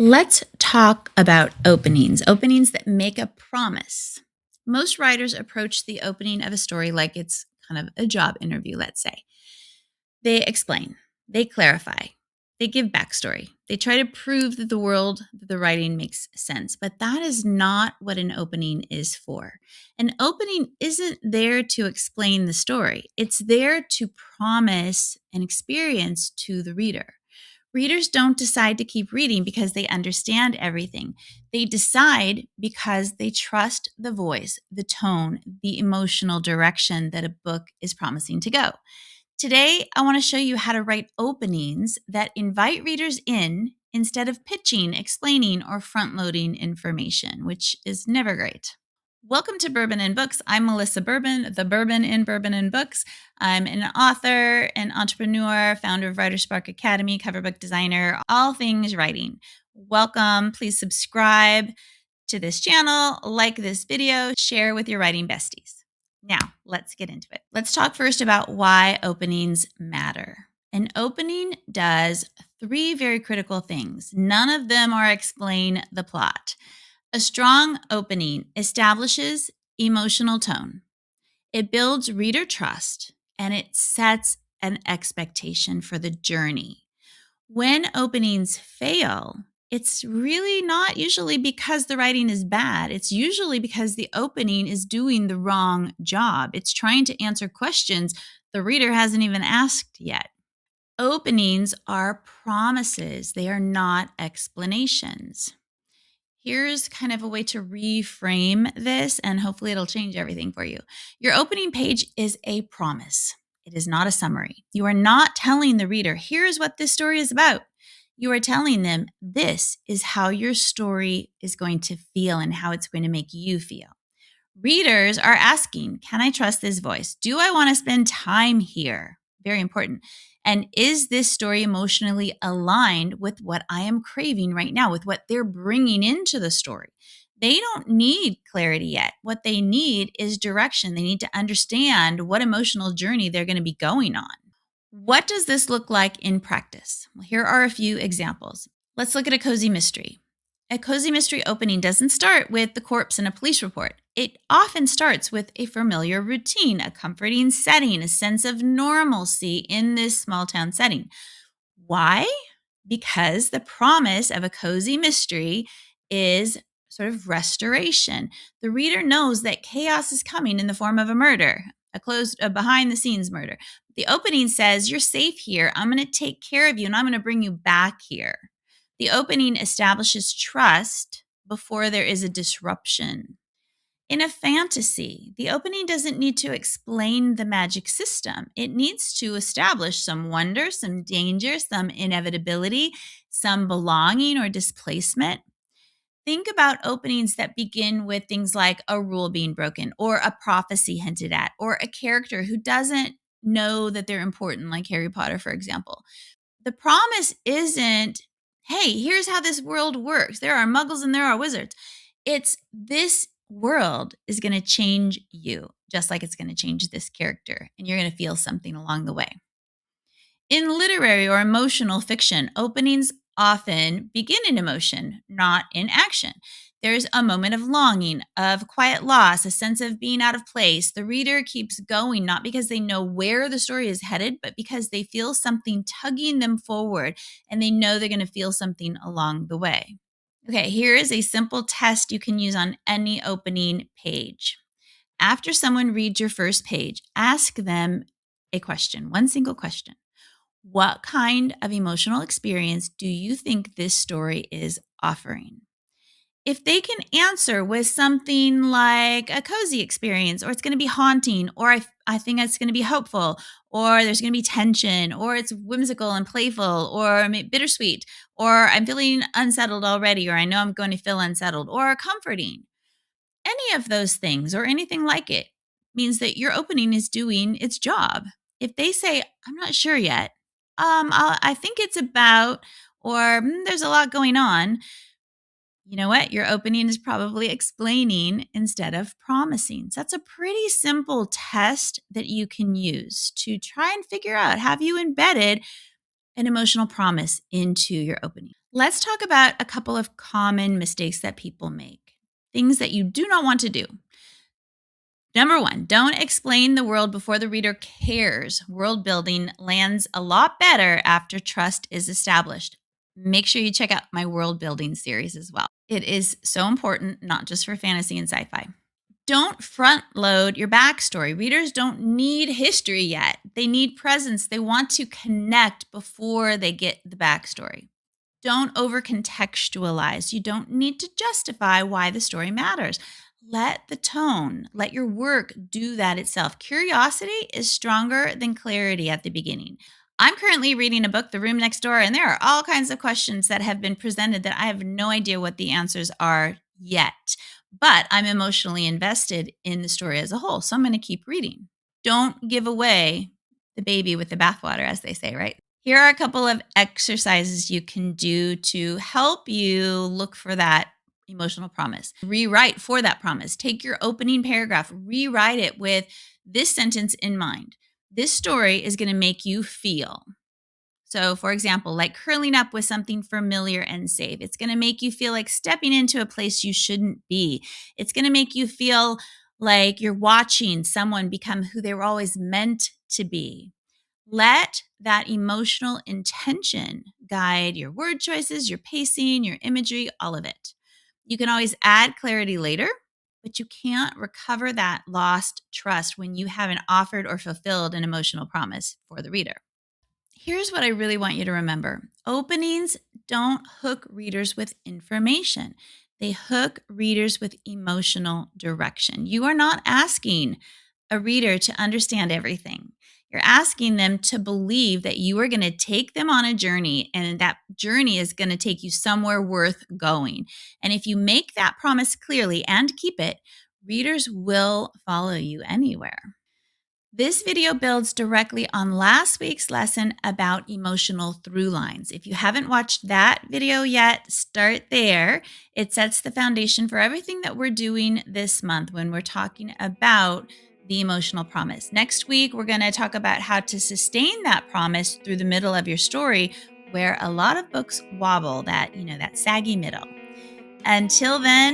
Let's talk about openings that make a promise. Most writers approach the opening of a story like it's kind of a job interview, let's say. They explain, they clarify, they give backstory. They try to prove that the world that the writing makes sense, but that is not what an opening is for. An opening isn't there to explain the story, it's there to promise an experience to the reader. Readers don't decide to keep reading because they understand everything. They decide because they trust the voice, the tone, the emotional direction that a book is promising to go. Today, I want to show you how to write openings that invite readers in instead of pitching, explaining, or front loading information, which is never great. Welcome to Bourbon and Books. I'm Melissa Bourbon, the Bourbon in Bourbon and Books. I'm an author, an entrepreneur, founder of Writer Spark Academy, cover book designer, all things writing. Welcome. Please subscribe to this channel, like this video, share with your writing besties. Now, let's get into it. Let's talk first about why openings matter. An opening does three very critical things. None of them are explain the plot. A strong opening establishes emotional tone. It builds reader trust, and it sets an expectation for the journey. When openings fail, it's really not usually because the writing is bad. It's usually because the opening is doing the wrong job. It's trying to answer questions the reader hasn't even asked yet. Openings are promises. They are not explanations. Here's kind of a way to reframe this, and hopefully it'll change everything for you. Your opening page is a promise. It is not a summary. You are not telling the reader, here's what this story is about. You are telling them, this is how your story is going to feel and how it's going to make you feel. Readers are asking, can I trust this voice? Do I want to spend time here? Very important. And is this story emotionally aligned with what I am craving right now, with what they're bringing into the story? They don't need clarity yet. What they need is direction. They need to understand what emotional journey they're going to be going on. What does this look like in practice? Well, here are a few examples. Let's look at a cozy mystery. A cozy mystery opening doesn't start with the corpse and a police report. It often starts with a familiar routine, a comforting setting, a sense of normalcy in this small town setting. Why? Because the promise of a cozy mystery is sort of restoration. The reader knows that chaos is coming in the form of a murder, a behind the scenes murder. The opening says, you're safe here. I'm going to take care of you and I'm going to bring you back here. The opening establishes trust before there is a disruption. In a fantasy, the opening doesn't need to explain the magic system. It needs to establish some wonder, some danger, some inevitability, some belonging or displacement. Think about openings that begin with things like a rule being broken or a prophecy hinted at or a character who doesn't know that they're important, like Harry Potter, for example. The promise isn't, hey, here's how this world works. There are muggles and there are wizards. It's this world is going to change you, just like it's going to change this character, and you're going to feel something along the way. In literary or emotional fiction, openings often begin in emotion, not in action. There's a moment of longing, of quiet loss, a sense of being out of place. The reader keeps going, not because they know where the story is headed, but because they feel something tugging them forward, and they know they're going to feel something along the way. Okay, here is a simple test you can use on any opening page. After someone reads your first page, ask them a question, one single question. What kind of emotional experience do you think this story is offering? If they can answer with something like a cozy experience, or it's going to be haunting, or I think it's going to be hopeful, or there's going to be tension, or it's whimsical and playful, or bittersweet, or I'm feeling unsettled already, or I know I'm going to feel unsettled, or comforting. Any of those things or anything like it means that your opening is doing its job. If they say, I'm not sure yet, I think it's about, or there's a lot going on, you know what? Your opening is probably explaining instead of promising. So that's a pretty simple test that you can use to try and figure out, have you embedded an emotional promise into your opening? Let's talk about a couple of common mistakes that people make, things that you do not want to do. Number one, don't explain the world before the reader cares. World building lands a lot better after trust is established. Make sure you check out my world building series as well. It is so important, not just for fantasy and sci fi. Don't front load your backstory. Readers don't need history yet. They need presence. They want to connect before they get the backstory. Don't over contextualize. You don't need to justify why the story matters. Let the tone, let your work do that itself. Curiosity is stronger than clarity at the beginning. I'm currently reading a book, The Room Next Door, and there are all kinds of questions that have been presented that I have no idea what the answers are yet. But I'm emotionally invested in the story as a whole, so I'm going to keep reading. Don't give away the baby with the bathwater, as they say, right? Here are a couple of exercises you can do to help you look for that emotional promise. Rewrite for that promise. Take your opening paragraph, rewrite it with this sentence in mind. This story is going to make you feel. So, for example, like curling up with something familiar and safe. It's going to make you feel like stepping into a place you shouldn't be. It's going to make you feel like you're watching someone become who they were always meant to be. Let that emotional intention guide your word choices, your pacing, your imagery, all of it. You can always add clarity later, but you can't recover that lost trust when you haven't offered or fulfilled an emotional promise for the reader. Here's what I really want you to remember. Openings don't hook readers with information. They hook readers with emotional direction. You are not asking a reader to understand everything. You're asking them to believe that you are going to take them on a journey and that journey is going to take you somewhere worth going. And if you make that promise clearly and keep it, readers will follow you anywhere. This video builds directly on last week's lesson about emotional through lines. If you haven't watched that video yet, start there. It sets the foundation for everything that we're doing this month when we're talking about the emotional promise. Next week, we're going to talk about how to sustain that promise through the middle of your story, where a lot of books wobble, that saggy middle. Until then,